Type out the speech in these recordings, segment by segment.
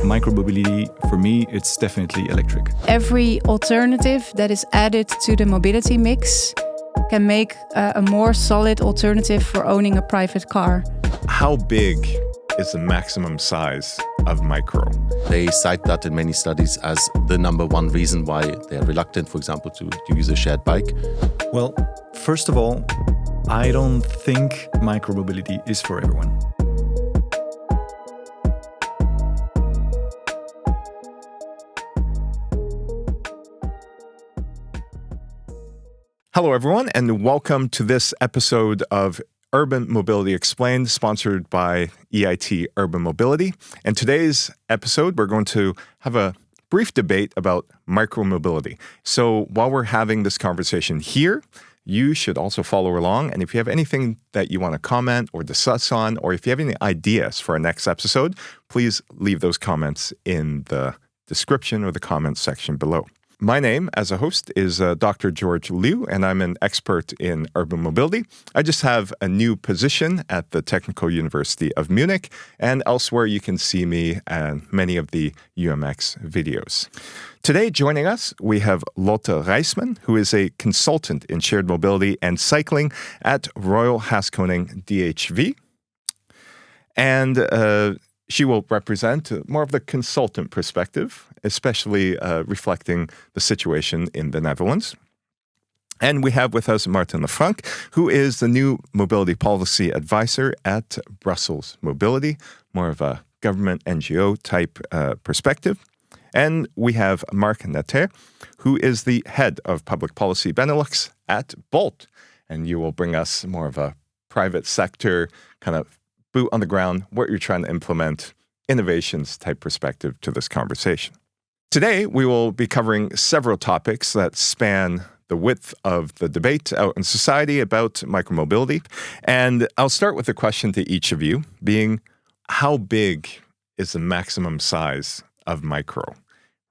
micromobility, for me, it's definitely electric. Every alternative that is added to the mobility mix can make a more solid alternative for owning a private car. How big is the maximum size of micro? They cite that in many studies as the number one reason why they're reluctant, for example, to use a shared bike. Well, first of all, I don't think micromobility is for everyone. Hello, everyone, and welcome to this episode of Urban Mobility Explained, sponsored by EIT Urban Mobility. And today's episode, we're going to have a brief debate about micromobility. So while we're having this conversation here, you should also follow along. And if you have anything that you want to comment or discuss on, or if you have any ideas for our next episode, please leave those comments in the description or the comments section below. My name as a host is Dr. George Liu, and I'm an expert in urban mobility. I just have a new position at the Technical University of Munich, and elsewhere you can see me and many of the UMX videos. Today, joining us, we have Lotte Rijsman, who is a consultant in shared mobility and cycling at Royal Haskoning DHV. And she will represent more of the consultant perspective, especially reflecting the situation in the Netherlands. And we have with us Martin Lefrancq, who is the new mobility policy advisor at Brussels Mobility, more of a government NGO type perspective. And we have Marc Naether, who is the head of public policy Benelux at Bolt. And you will bring us more of a private sector kind of boot on the ground, what you're trying to implement, innovations type perspective to this conversation. Today, we will be covering several topics that span the width of the debate out in society about micromobility. And I'll start with a question to each of you, being how big is the maximum size of micro,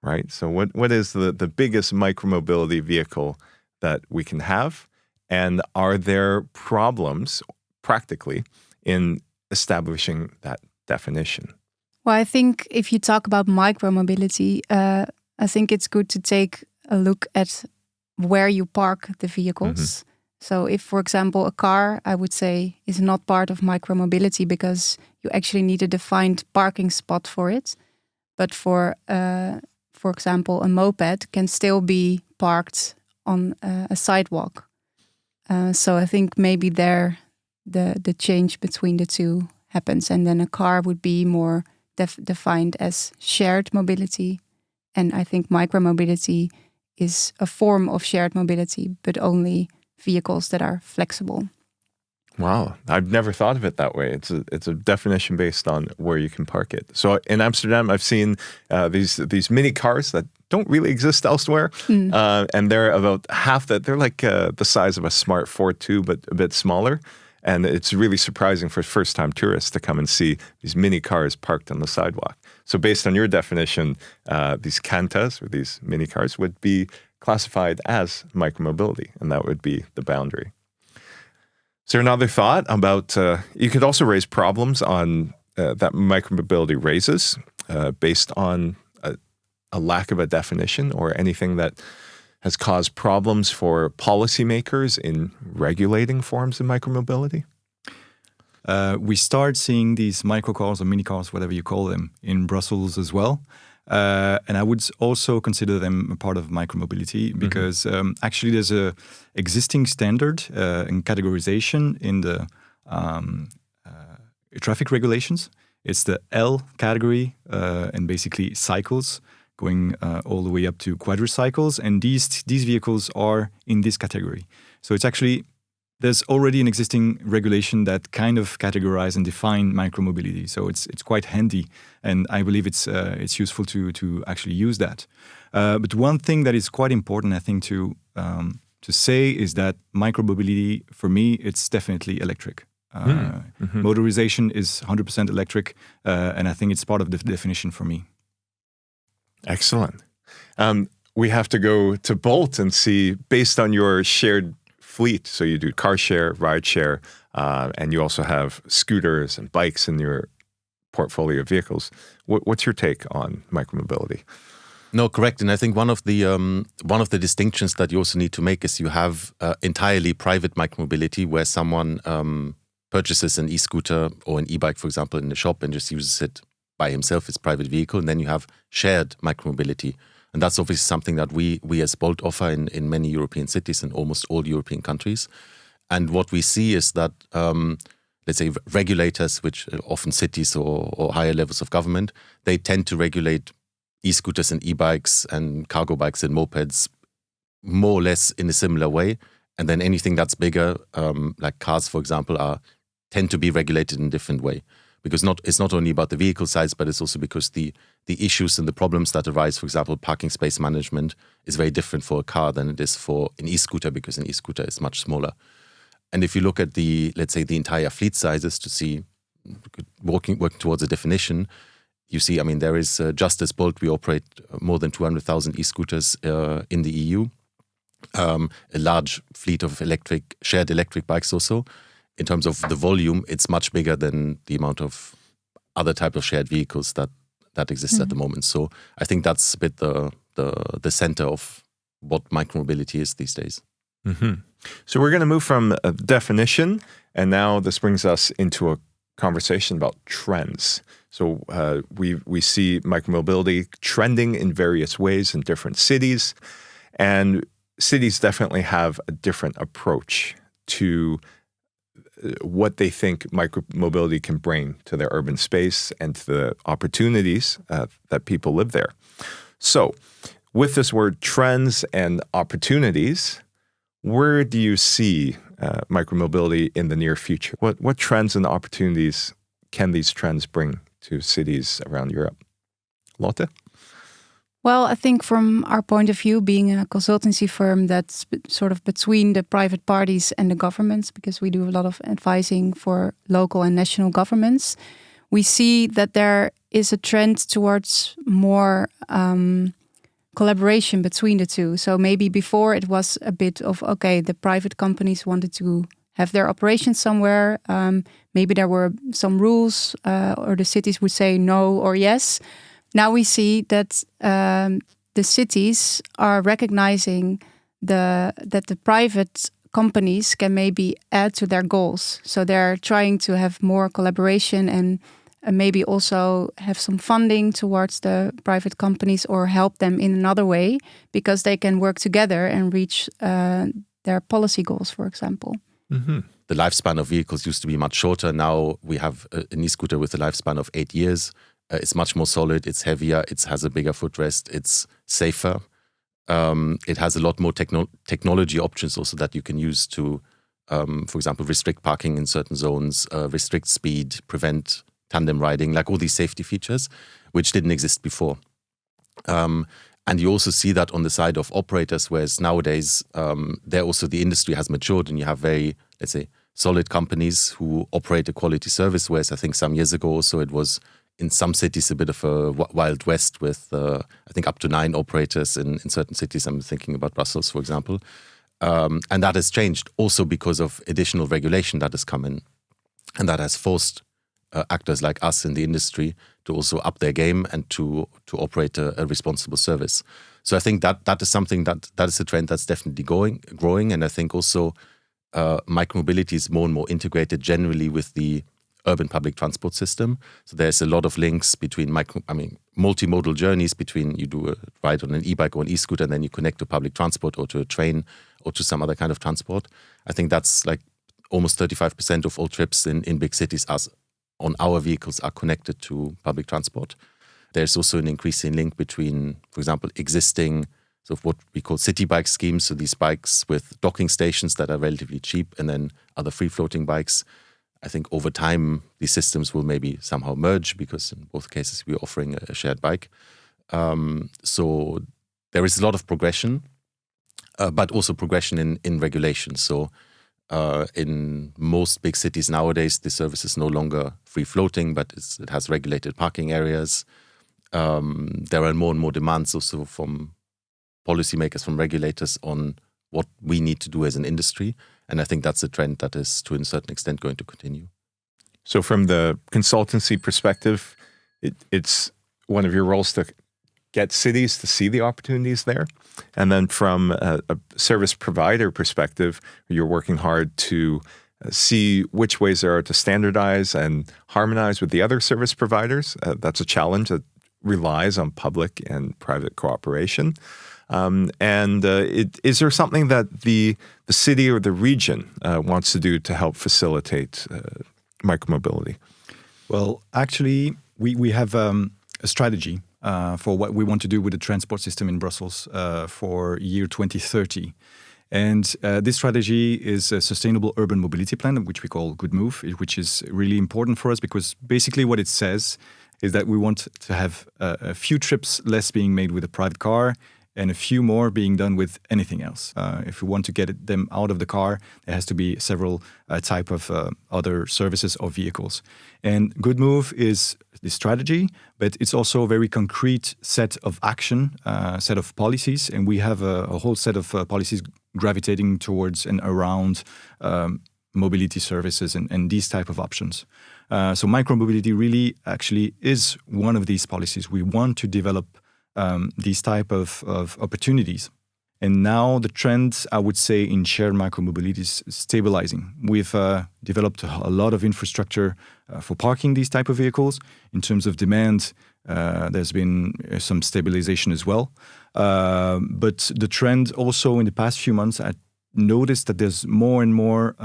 right? So what is the biggest micromobility vehicle that we can have? And are there problems, practically, in establishing that definition? Well, I think if you talk about micromobility, I think it's good to take a look at where you park the vehicles. Mm-hmm. So if, for example, a car, I would say, is not part of micromobility because you actually need a defined parking spot for it. But for example, a moped can still be parked on a sidewalk. So I think maybe there the change between the two happens, and then a car would be more defined as shared mobility, and I think micromobility is a form of shared mobility, but only vehicles that are flexible. Wow, I've never thought of it that way. It's a definition based on where you can park it. So in Amsterdam, I've seen these mini cars that don't really exist elsewhere, and they're about half that. They're like the size of a Smart 4.2, but a bit smaller. And it's really surprising for first-time tourists to come and see these mini cars parked on the sidewalk. So based on your definition, these cantas, or these mini cars, would be classified as micromobility, and that would be the boundary. Is there another thought about, you could also raise problems on that micromobility raises based on a lack of a definition or anything that has caused problems for policymakers in regulating forms of micromobility? We start seeing these microcars or mini cars, whatever you call them, in Brussels as well. And I would also consider them a part of micromobility because actually there's a existing standard in categorization in the traffic regulations. It's the L category and basically cycles, going all the way up to quadricycles, and these vehicles are in this category. So it's actually, there's already an existing regulation that kind of categorize and define micromobility. So it's quite handy, and I believe it's useful to actually use that. But one thing that is quite important, I think, to say is that micromobility, for me, it's definitely electric. Motorization is 100% electric, and I think it's part of the definition for me. Excellent. We have to go to Bolt and see, based on your shared fleet, so you do car share, ride share, and you also have scooters and bikes in your portfolio of vehicles. What's your take on micromobility? No, correct. And I think one of the distinctions that you also need to make is you have entirely private micromobility, where someone purchases an e-scooter or an e-bike, for example, in the shop and just uses it by himself, his private vehicle. And then you have shared micromobility. And that's obviously something that we as Bolt offer in many European cities and almost all European countries. And what we see is that, let's say, regulators, which are often cities or higher levels of government, they tend to regulate e-scooters and e-bikes and cargo bikes and mopeds more or less in a similar way. And then anything that's bigger, like cars, for example, tend to be regulated in a different way. Because it's not only about the vehicle size, but it's also because the issues and the problems that arise, for example, parking space management is very different for a car than it is for an e-scooter, because an e-scooter is much smaller. And if you look at let's say the entire fleet sizes to see, working towards a definition, you see, I mean, there is, just as Bolt, we operate more than 200,000 e-scooters in the EU. A large fleet of shared electric bikes also. In terms of the volume, it's much bigger than the amount of other type of shared vehicles that exist at the moment. So I think that's a bit the center of what micromobility is these days. Mm-hmm. So we're going to move from a definition, and now this brings us into a conversation about trends. So we see micromobility trending in various ways in different cities, and cities definitely have a different approach to what they think micromobility can bring to their urban space and to the opportunities that people live there. So with this word trends and opportunities, where do you see micromobility in the near future? What trends and opportunities can these trends bring to cities around Europe? Lotte? Well, I think from our point of view, being a consultancy firm that's sort of between the private parties and the governments, because we do a lot of advising for local and national governments, we see that there is a trend towards more collaboration between the two. So maybe before it was a bit of, okay, the private companies wanted to have their operations somewhere. Maybe there were some rules or the cities would say no or yes. Now we see that the cities are recognizing that the private companies can maybe add to their goals. So they're trying to have more collaboration and maybe also have some funding towards the private companies or help them in another way, because they can work together and reach their policy goals, for example. Mm-hmm. The lifespan of vehicles used to be much shorter. Now we have an e-scooter with a lifespan of 8 years. It's much more solid, it's heavier, it has a bigger footrest, it's safer. It has a lot more technology options also that you can use to, for example, restrict parking in certain zones, restrict speed, prevent tandem riding, like all these safety features, which didn't exist before. And you also see that on the side of operators, whereas nowadays, the industry has matured and you have very, let's say, solid companies who operate a quality service, whereas I think some years ago also it was in some cities a bit of a wild west with, I think, up to 9 operators in certain cities. I'm thinking about Brussels, for example. And that has changed also because of additional regulation that has come in. And that has forced actors like us in the industry to also up their game and to operate a responsible service. So I think that is something that is a trend that's definitely growing. And I think also micromobility is more and more integrated generally with the urban public transport system. So there's a lot of links between multimodal journeys between you do a ride on an e-bike or an e-scooter and then you connect to public transport or to a train or to some other kind of transport. I think that's like almost 35% of all trips in big cities on our vehicles are connected to public transport. There's also an increasing link between, for example, existing sort of what we call city bike schemes. So these bikes with docking stations that are relatively cheap and then other free-floating bikes. I think over time, these systems will maybe somehow merge because in both cases, we're offering a shared bike. So there is a lot of progression, but also progression in regulation. So in most big cities nowadays, the service is no longer free-floating, but it has regulated parking areas. There are more and more demands also from policymakers, from regulators on what we need to do as an industry. And I think that's a trend that is, to a certain extent, going to continue. So from the consultancy perspective, it's one of your roles to get cities to see the opportunities there. And then from a service provider perspective, you're working hard to see which ways there are to standardize and harmonize with the other service providers. That's a challenge that relies on public and private cooperation. Is there something that the city or the region wants to do to help facilitate micromobility? Well, actually, we have a strategy for what we want to do with the transport system in Brussels for year 2030. And this strategy is a sustainable urban mobility plan, which we call Good Move, which is really important for us because basically what it says is that we want to have a few trips less being made with a private car and a few more being done with anything else. If we want to get them out of the car, there has to be several type of other services or vehicles. And Good Move is the strategy, but it's also a very concrete set of action, set of policies, and we have a whole set of policies gravitating towards and around mobility services and these type of options. So micromobility really actually is one of these policies. We want to develop these type of opportunities. And now the trend, I would say, in shared micromobility is stabilizing. We've developed a lot of infrastructure for parking these type of vehicles. In terms of demand, there's been some stabilization as well. But the trend also in the past few months, I noticed that there's more and more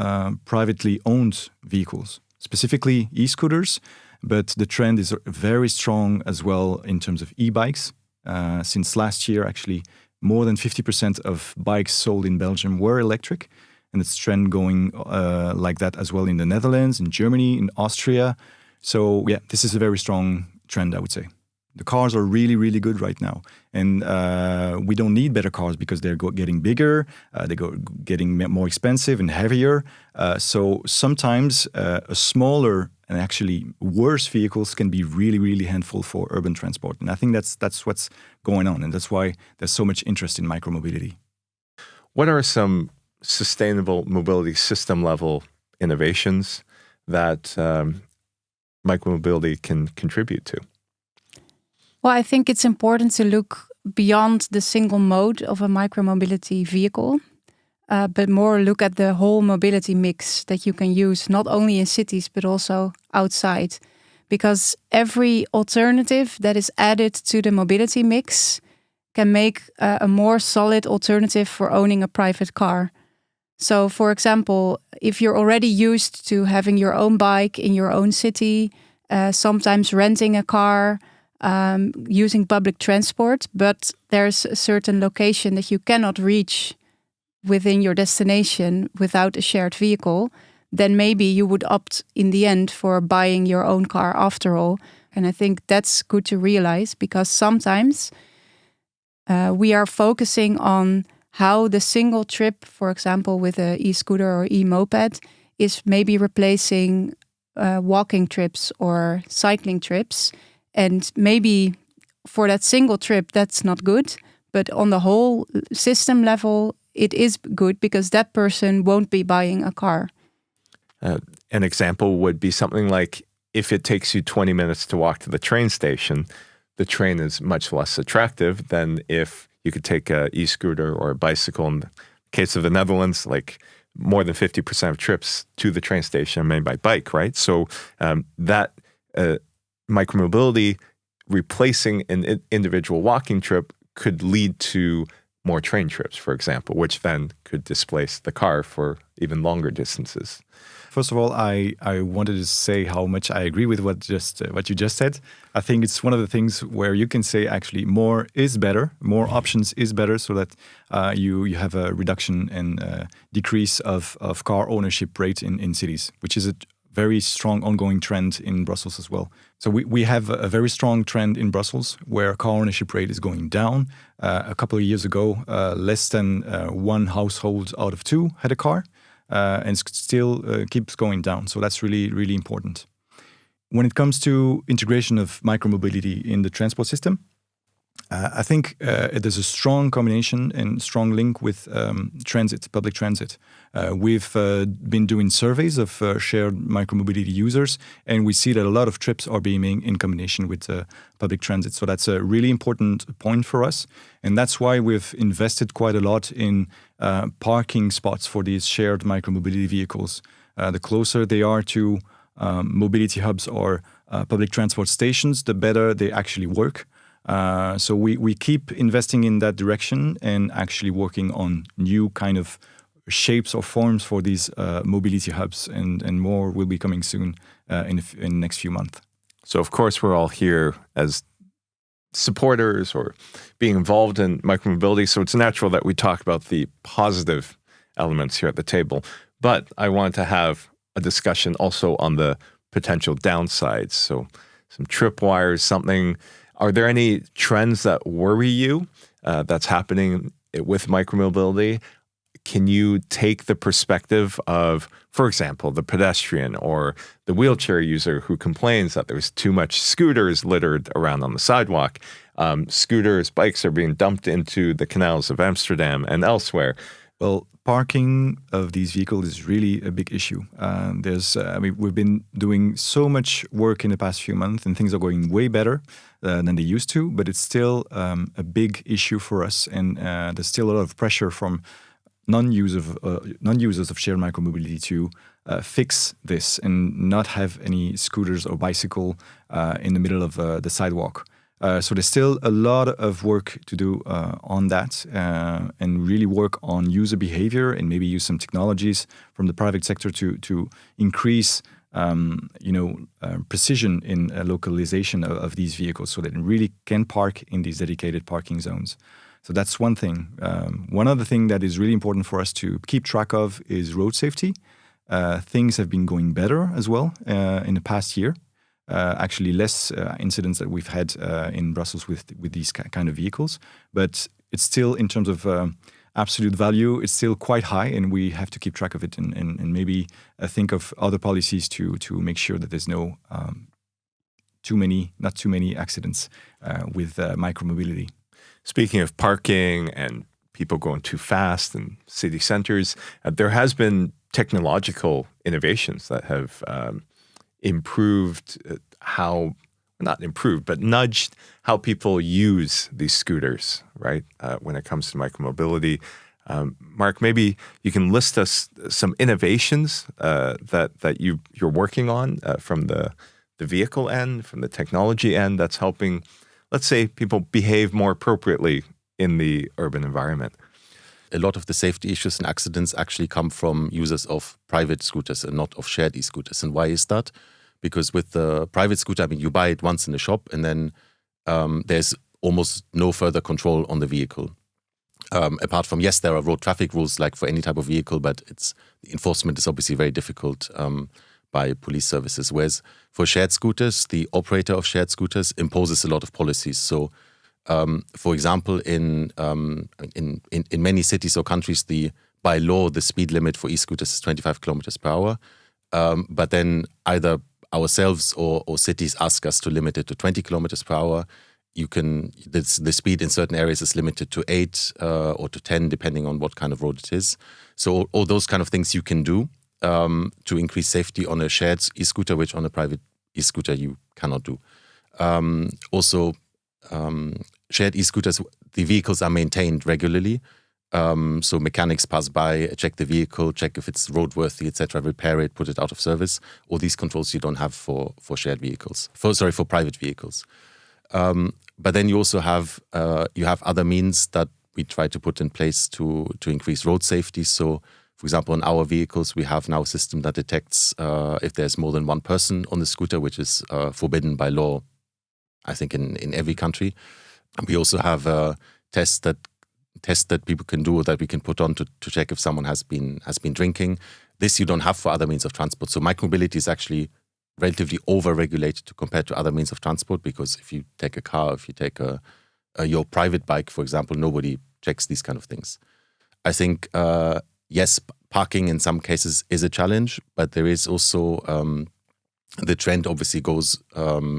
privately owned vehicles, specifically e-scooters. But the trend is very strong as well in terms of e-bikes. Since last year, actually, more than 50% of bikes sold in Belgium were electric. And it's trend going like that as well in the Netherlands, in Germany, in Austria. So yeah, this is a very strong trend, I would say. The cars are really, really good right now. And we don't need better cars because they're getting bigger, getting more expensive and heavier. So sometimes a smaller and actually worse vehicles can be really, really handful for urban transport. And I think that's what's going on. And that's why there's so much interest in micromobility. What are some sustainable mobility system level innovations that micromobility can contribute to? Well, I think it's important to look beyond the single mode of a micromobility vehicle, but more look at the whole mobility mix that you can use, not only in cities, but also outside. Because every alternative that is added to the mobility mix can make a more solid alternative for owning a private car. So, for example, if you're already used to having your own bike in your own city, sometimes renting a car, using public transport, but there's a certain location that you cannot reach within your destination without a shared vehicle, then maybe you would opt in the end for buying your own car after all. And I think that's good to realize, because sometimes we are focusing on how the single trip, for example, with an e-scooter or e-moped, is maybe replacing walking trips or cycling trips. And maybe for that single trip, that's not good. But on the whole system level, it is good because that person won't be buying a car. An example would be something like, if it takes you 20 minutes to walk to the train station, the train is much less attractive than if you could take an e-scooter or a bicycle. In the case of the Netherlands, like more than 50% of trips to the train station are made by bike, right? So that micromobility replacing an individual walking trip could lead to more train trips, for example, which then could displace the car for even longer distances. First of all, I wanted to say how much I agree with what you just said. I think it's one of the things where you can say actually more is better, more options is better, so that you have a reduction and decrease of car ownership rate in cities, which is a very strong ongoing trend in Brussels as well. So we have a very strong trend in Brussels where car ownership rate is going down. A couple of years ago, less than one household out of two had a car. And still keeps going down. So that's really, really important. When it comes to integration of micromobility in the transport system, I think there's a strong combination and strong link with transit, public transit. We've been doing surveys of shared micromobility users, and we see that a lot of trips are being made in combination with public transit. So that's a really important point for us. And that's why we've invested quite a lot in parking spots for these shared micromobility vehicles. The closer they are to mobility hubs or public transport stations, the better they actually work. So we keep investing in that direction and actually working on new kind of shapes or forms for these mobility hubs, and more will be coming soon in the next few months. So, of course, we're all here as supporters or being involved in micromobility, so it's natural that we talk about the positive elements here at the table. But I want to have a discussion also on the potential downsides. So some tripwires, something. Are there any trends that worry you that's happening with micromobility? Can you take the perspective of, for example, the pedestrian or the wheelchair user who complains that there's too much scooters littered around on the sidewalk? Scooters, bikes are being dumped into the canals of Amsterdam and elsewhere. Well, parking of these vehicles is really a big issue. We've been doing so much work in the past few months, and things are going way better than they used to. But it's still a big issue for us, and there's still a lot of pressure from non-users of shared micromobility to fix this and not have any scooters or bicycle in the middle of the sidewalk. So there's still a lot of work to do on that, and really work on user behavior, and maybe use some technologies from the private sector to increase precision in localization of these vehicles, so that it really can park in these dedicated parking zones. So that's one thing. One other thing that is really important for us to keep track of is road safety. Things have been going better as well in the past year. Actually, less incidents that we've had in Brussels with these kind of vehicles. But it's still, in terms of absolute value, it's still quite high, and we have to keep track of it and maybe think of other policies to make sure that there's not too many accidents with micromobility. Speaking of parking and people going too fast in city centers, there has been technological innovations that have nudged how people use these scooters, right? When it comes to micromobility. Marc, maybe you can list us some innovations that you're working on from the vehicle end, from the technology end, that's helping, let's say, people behave more appropriately in the urban environment. A lot of the safety issues and accidents actually come from users of private scooters and not of shared e-scooters. And why is that? Because with the private scooter, you buy it once in the shop, and then there's almost no further control on the vehicle. Apart from, yes, there are road traffic rules like for any type of vehicle, but the enforcement is obviously very difficult by police services. Whereas for shared scooters, the operator of shared scooters imposes a lot of policies. So, for example, in many cities or countries, by law, the speed limit for e-scooters is 25 kilometers per hour. But then either ourselves or cities ask us to limit it to 20 kilometers per hour. The speed in certain areas is limited to 8 or to 10, depending on what kind of road it is. So all those kind of things you can do to increase safety on a shared e-scooter, which on a private e-scooter you cannot do. Also, shared e-scooters, the vehicles are maintained regularly. So mechanics pass by, check the vehicle, check if it's roadworthy, etc., repair it, put it out of service. All these controls you don't have for shared vehicles. For private vehicles. But then you also have other means that we try to put in place to increase road safety. So, for example, on our vehicles, we have now a system that detects if there's more than one person on the scooter, which is forbidden by law, I think, in every country. And we also have a test that people can do, that we can put on to check if someone has been drinking. This you don't have for other means of transport. So micromobility is actually relatively over-regulated compared to other means of transport, because if you take a car, if you take your private bike, for example, nobody checks these kind of things. I think, yes, parking in some cases is a challenge, but there is also The trend obviously goes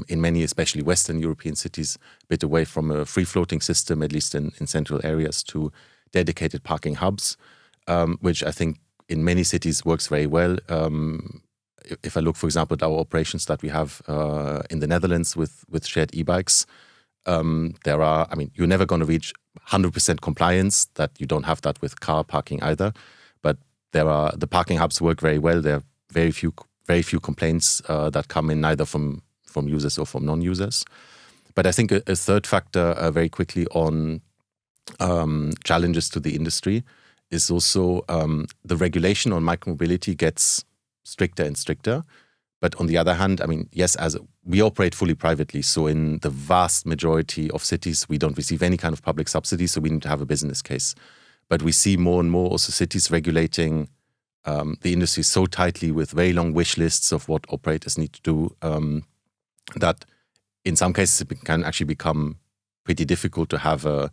in many, especially Western European cities, a bit away from a free-floating system, at least in central areas, to dedicated parking hubs, which I think in many cities works very well. If I look, for example, at our operations that we have in the Netherlands with shared e-bikes, you're never going to reach 100% compliance, that you don't have that with car parking either. But the parking hubs work very well. There are very few complaints that come in either from users or from non-users. But I think a third factor very quickly on challenges to the industry is also the regulation on micromobility gets stricter and stricter. But on the other hand, yes, as we operate fully privately, so in the vast majority of cities, we don't receive any kind of public subsidy, so we need to have a business case. But we see more and more also cities regulating the industry so tightly with very long wish lists of what operators need to do that in some cases it can actually become pretty difficult to have a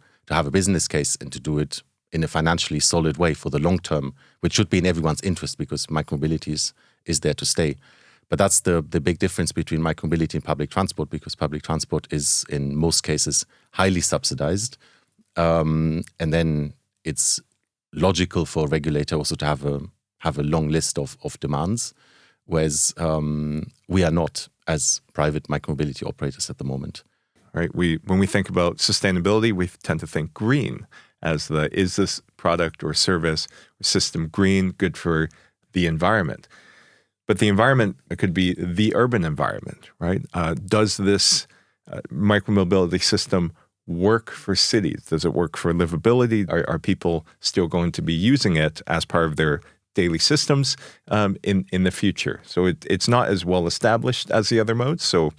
business case and to do it in a financially solid way for the long term, which should be in everyone's interest because micromobility is there to stay. But that's the big difference between micromobility and public transport, because public transport is in most cases highly subsidized. And then it's logical for a regulator also to have a long list of demands, whereas we are not as private micromobility operators at the moment. Right. When we think about sustainability, we tend to think green as is this product or service or system green, good for the environment? But the environment could be the urban environment, right? Does this micromobility system work for cities? Does it work for livability? Are people still going to be using it as part of their daily systems in the future? So it's not as well established as the other modes. So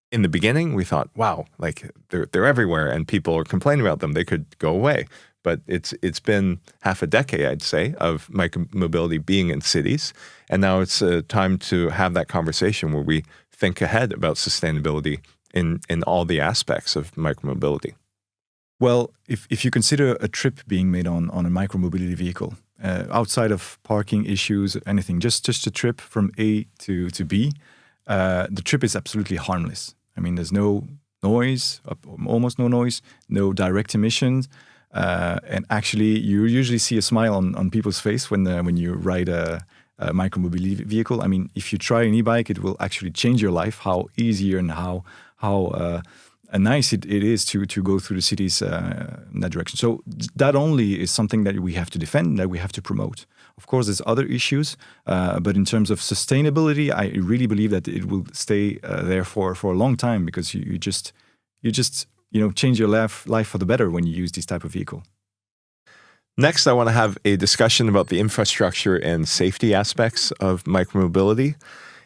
in the beginning, we thought, wow, like they're everywhere and people are complaining about them. They could go away. But it's been half a decade, I'd say, of micromobility being in cities. And now it's time to have that conversation where we think ahead about sustainability in all the aspects of micromobility. Well, if you consider a trip being made on a micromobility vehicle, outside of parking issues, anything, just a trip from A to B, the trip is absolutely harmless. There's no noise, almost no noise, no direct emissions. And actually, you usually see a smile on people's face when you ride a micromobility vehicle. If you try an e-bike, it will actually change your life. How easier and how nice it is to go through the cities in that direction. So that only is something that we have to defend, that we have to promote. Of course, there's other issues, but in terms of sustainability, I really believe that it will stay there for a long time, because you just change your life for the better when you use this type of vehicle. Next, I want to have a discussion about the infrastructure and safety aspects of micromobility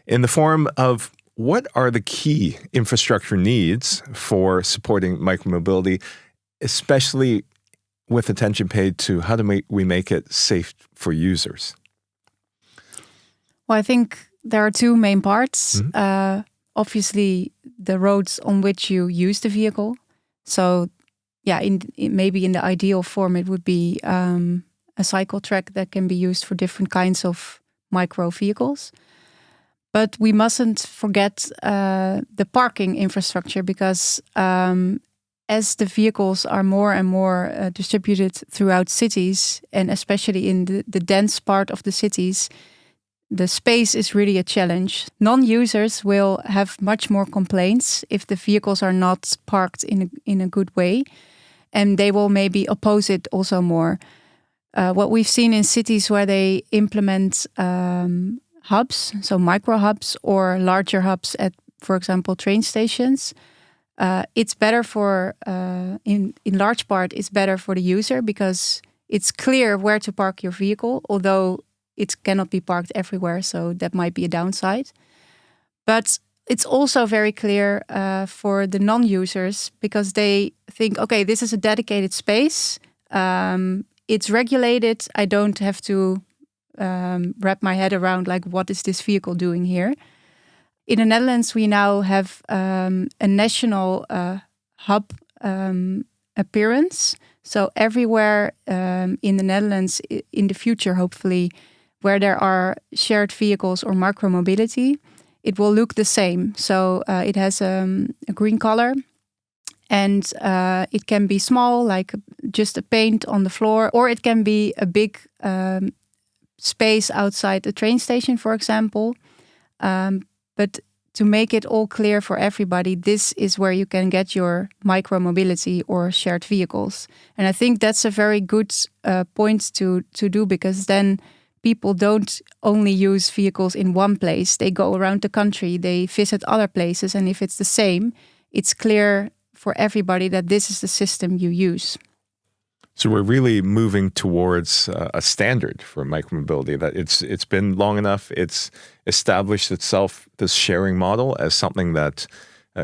in the form of what are the key infrastructure needs for supporting micromobility, especially with attention paid to how we make it safe for users? Well, I think there are two main parts. Mm-hmm. Obviously, the roads on which you use the vehicle. So, maybe in the ideal form, it would be a cycle track that can be used for different kinds of micro vehicles. But we mustn't forget the parking infrastructure, because as the vehicles are more and more distributed throughout cities, and especially in the dense part of the cities, the space is really a challenge. Non-users will have much more complaints if the vehicles are not parked in a good way, and they will maybe oppose it also more. What we've seen in cities where they implement hubs, so micro hubs or larger hubs at, for example, train stations, it's better for, in large part, it's better for the user, because it's clear where to park your vehicle, although it cannot be parked everywhere, so that might be a downside. But it's also very clear for the non-users, because they think, okay, this is a dedicated space. It's regulated. I don't have to wrap my head around, like, what is this vehicle doing here? In the Netherlands, we now have a national hub appearance. So everywhere in the Netherlands, in the future, hopefully, where there are shared vehicles or micromobility, it will look the same. So it has a green color, and it can be small, like just a paint on the floor, or it can be a big space outside the train station, for example. But to make it all clear for everybody, this is where you can get your micromobility or shared vehicles. And I think that's a very good point to do, because then people don't only use vehicles in one place. They go around the country, they visit other places, and if it's the same, it's clear for everybody that this is the system you use. So we're really moving towards a standard for micromobility, that it's been long enough, it's established itself, this sharing model, as something that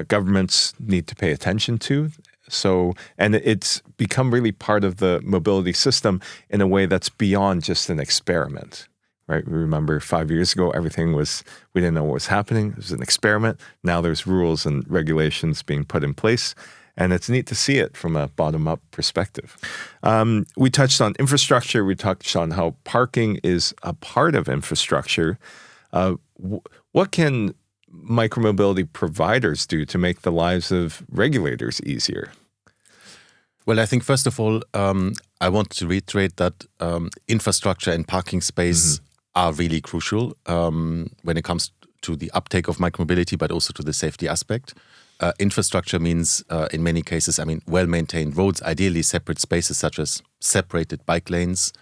governments need to pay attention to. So, and it's become really part of the mobility system in a way that's beyond just an experiment, right? We remember 5 years ago, we didn't know what was happening. It was an experiment. Now there's rules and regulations being put in place. And it's neat to see it from a bottom-up perspective. We touched on infrastructure. We touched on how parking is a part of infrastructure. What can micromobility providers do to make the lives of regulators easier? Well, I think first of all, I want to reiterate that infrastructure and parking space are really crucial when it comes to the uptake of micromobility, but also to the safety aspect. Infrastructure means, in many cases, well-maintained roads, ideally separate spaces such as separated bike lanes.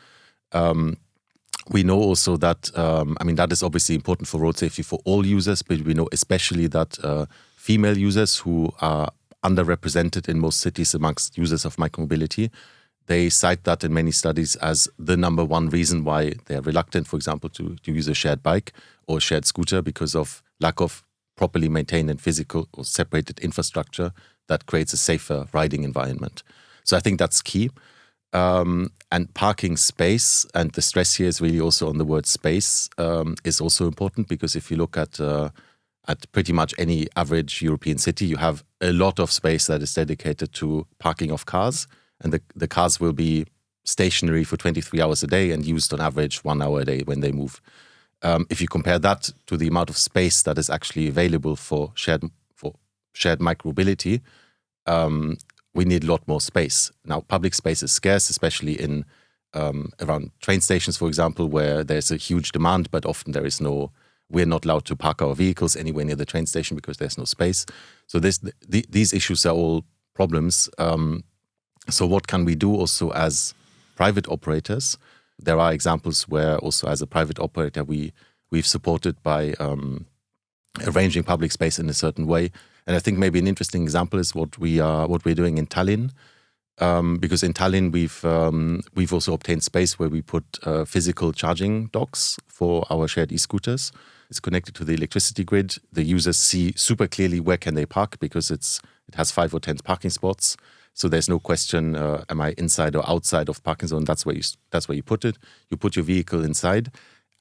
We know also that, that is obviously important for road safety for all users, but we know especially that female users who are underrepresented in most cities amongst users of micromobility, they cite that in many studies as the number one reason why they are reluctant, for example, to use a shared bike or shared scooter, because of lack of properly maintained and physical or separated infrastructure that creates a safer riding environment. So I think that's key. And parking space, and the stress here is really also on the word space, is also important, because if you look at pretty much any average European city, you have a lot of space that is dedicated to parking of cars, and the cars will be stationary for 23 hours a day and used on average 1 hour a day when they move. If you compare that to the amount of space that is actually available for shared micromobility, we need a lot more space. Now, public space is scarce, especially in around train stations, for example, where there's a huge demand, but often we're not allowed to park our vehicles anywhere near the train station because there's no space. So these issues are all problems. So what can we do also as private operators? There are examples where also as a private operator, we've supported by arranging public space in a certain way. And I think maybe an interesting example is what we're doing in Tallinn, because in Tallinn we've also obtained space where we put physical charging docks for our shared e-scooters. It's connected to the electricity grid. The users see super clearly where can they park, because it has 5 or 10 parking spots. So there's no question, am I inside or outside of parking zone? That's where you put it. You put your vehicle inside,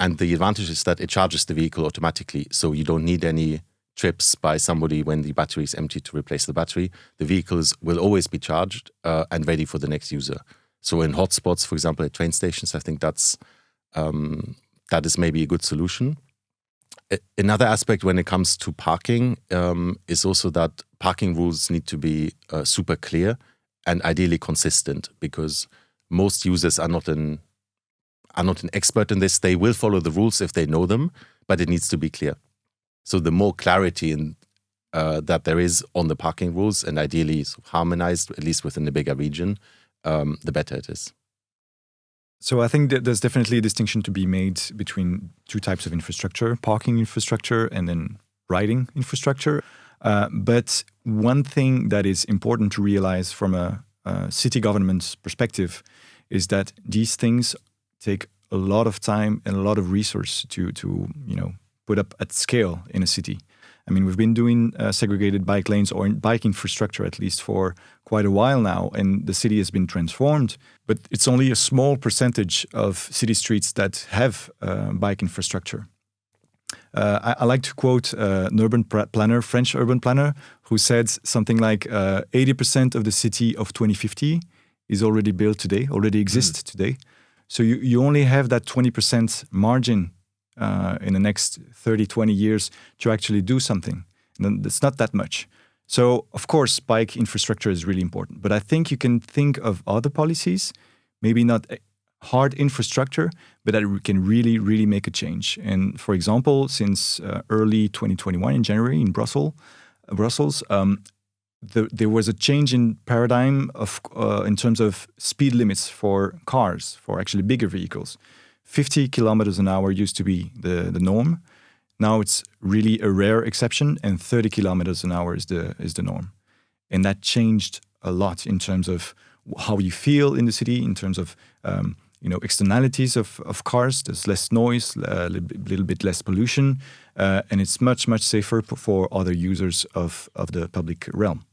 and the advantage is that it charges the vehicle automatically. So you don't need any trips by somebody when the battery is empty to replace the battery. The vehicles will always be charged and ready for the next user. So in hotspots, for example, at train stations, I think that is maybe a good solution. Another aspect when it comes to parking is also that parking rules need to be super clear and ideally consistent, because most users are not an expert in this. They will follow the rules if they know them, but it needs to be clear. So the more clarity that there is on the parking rules, and ideally harmonized, at least within the bigger region, the better it is. So I think that there's definitely a distinction to be made between two types of infrastructure: parking infrastructure and then riding infrastructure. But one thing that is important to realize from a city government's perspective is that these things take a lot of time and a lot of resource to put up at scale in a city. I mean, we've been doing segregated bike lanes, or bike infrastructure at least, for quite a while now, and the city has been transformed. But it's only a small percentage of city streets that have bike infrastructure. I like to quote an urban planner, French urban planner, who said something like 80% of the city of 2050 is already built today, already exists today. So you only have that 20% margin in the next 30, 20 years to actually do something. And it's not that much. So, of course, bike infrastructure is really important. But I think you can think of other policies, maybe not hard infrastructure, but that can really, really make a change. And for example, since early 2021 in January in Brussels, there was a change in paradigm of in terms of speed limits for cars, for actually bigger vehicles. 50 kilometers an hour used to be the norm. Now it's really a rare exception, and 30 kilometers an hour is the norm. And that changed a lot in terms of how you feel in the city, in terms of externalities of cars. There's less noise, a little bit less pollution, and it's much, much safer for other users of the public realm.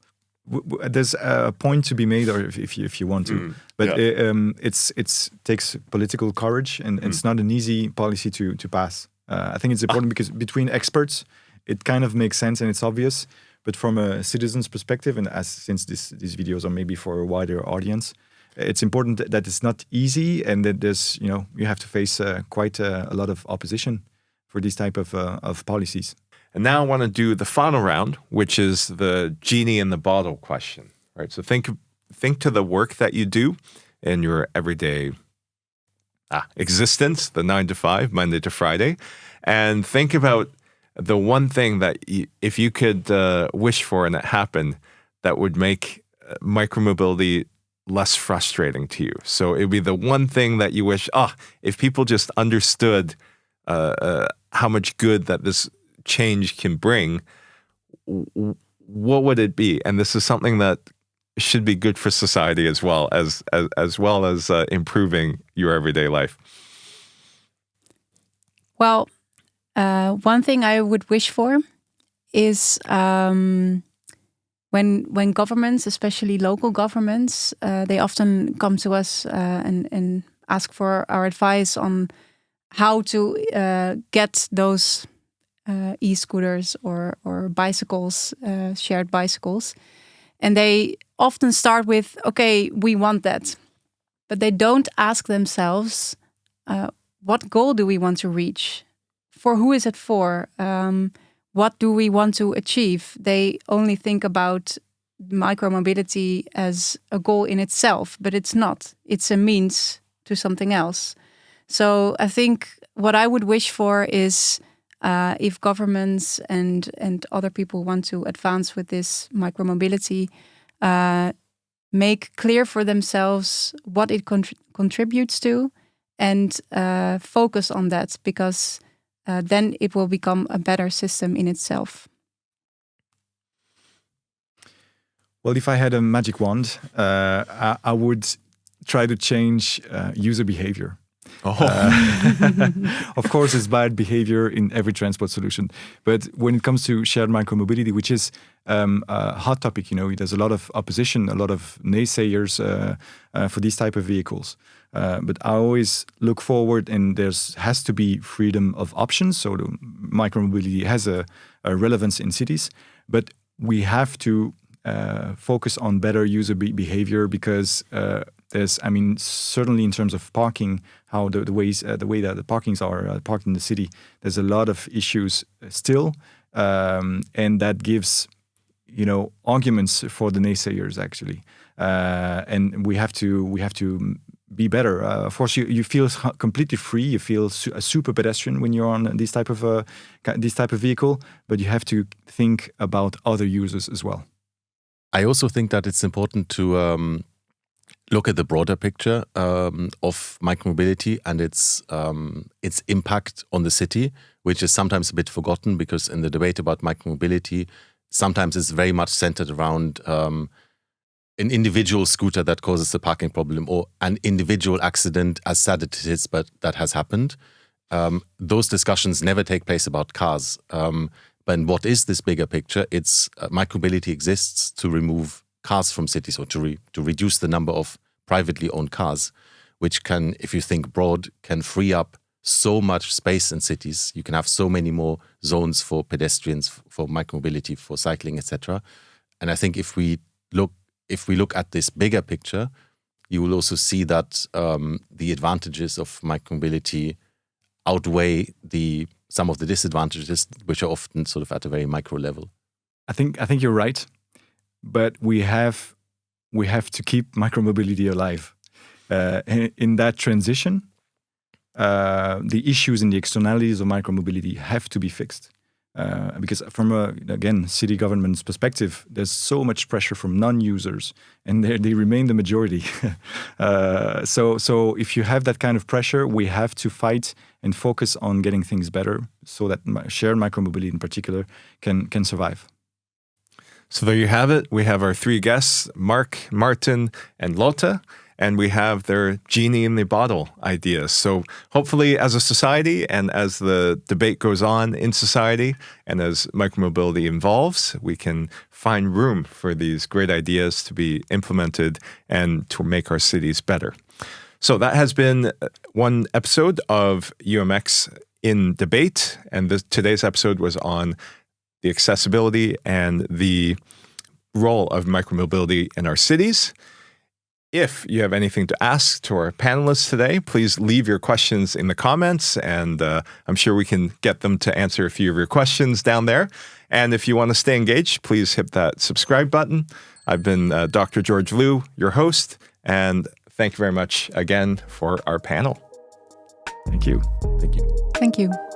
There's a point to be made, or if you want to, but it's takes political courage, and it's not an easy policy to pass. I think it's important because between experts, it kind of makes sense and it's obvious. But from a citizen's perspective, and since these videos are maybe for a wider audience, it's important that it's not easy, and that there's you have to face quite a lot of opposition for these type of policies. And now I want to do the final round, which is the genie in the bottle question. Right. So think to the work that you do in your everyday existence, the 9 to 5, Monday to Friday, and think about the one thing that if you could wish for and it happened, that would make micromobility less frustrating to you. So it would be the one thing that you wish, if people just understood how much good that this change can bring, what would it be? And this is something that should be good for society as well as improving your everyday life. Well, one thing I would wish for is when governments, especially local governments, they often come to us and ask for our advice on how to get those e-scooters or bicycles, shared bicycles. And they often start with, okay, we want that. But they don't ask themselves, what goal do we want to reach? For who is it for? What do we want to achieve? They only think about micromobility as a goal in itself, but it's not. It's a means to something else. So I think what I would wish for is if governments and other people want to advance with this micromobility, make clear for themselves what it contributes to, and focus on that, because then it will become a better system in itself. Well, if I had a magic wand, I would try to change user behavior. Of course, it's bad behavior in every transport solution. But when it comes to shared micromobility, which is a hot topic, there's a lot of opposition, a lot of naysayers for these type of vehicles. But I always look forward, and has to be freedom of options. So the micromobility has a relevance in cities, but we have to focus on better user behavior, because there's, certainly in terms of parking, how the way that the parkings are parked in the city, there's a lot of issues still, and that gives arguments for the naysayers actually, and we have to be better. Of course, you feel completely free. You feel a super pedestrian when you're on this type of vehicle, but you have to think about other users as well. I also think that it's important to look at the broader picture of micromobility and its impact on the city, which is sometimes a bit forgotten, because in the debate about micromobility, sometimes it's very much centered around an individual scooter that causes a parking problem, or an individual accident, as sad it is, but that has happened. Those discussions never take place about cars. But what is this bigger picture? It's micromobility exists to remove cars from cities, or to reduce the number of privately owned cars, which can, if you think broad, can free up so much space in cities. You can have so many more zones for pedestrians, for micromobility, for cycling, etc. And I think if we look at this bigger picture, you will also see that the advantages of micromobility outweigh some of the disadvantages, which are often sort of at a very micro level. I think you're right, but we have to keep micromobility alive. In that transition, the issues and the externalities of micromobility have to be fixed. Because from again, city government's perspective, there's so much pressure from non-users, and they remain the majority. So if you have that kind of pressure, we have to fight and focus on getting things better, so that shared micromobility in particular can survive. So there you have it. We have our three guests, Marc, Martin, and Lotte. And we have their genie in the bottle ideas. So hopefully as a society and as the debate goes on in society and as micromobility evolves, we can find room for these great ideas to be implemented and to make our cities better. So that has been one episode of UMX in Debate. And today's episode was on the accessibility and the role of micromobility in our cities. If you have anything to ask to our panelists today, please leave your questions in the comments, and I'm sure we can get them to answer a few of your questions down there. And if you want to stay engaged, please hit that subscribe button. I've been Dr. George Liu, your host, and thank you very much again for our panel. Thank you. Thank you. Thank you.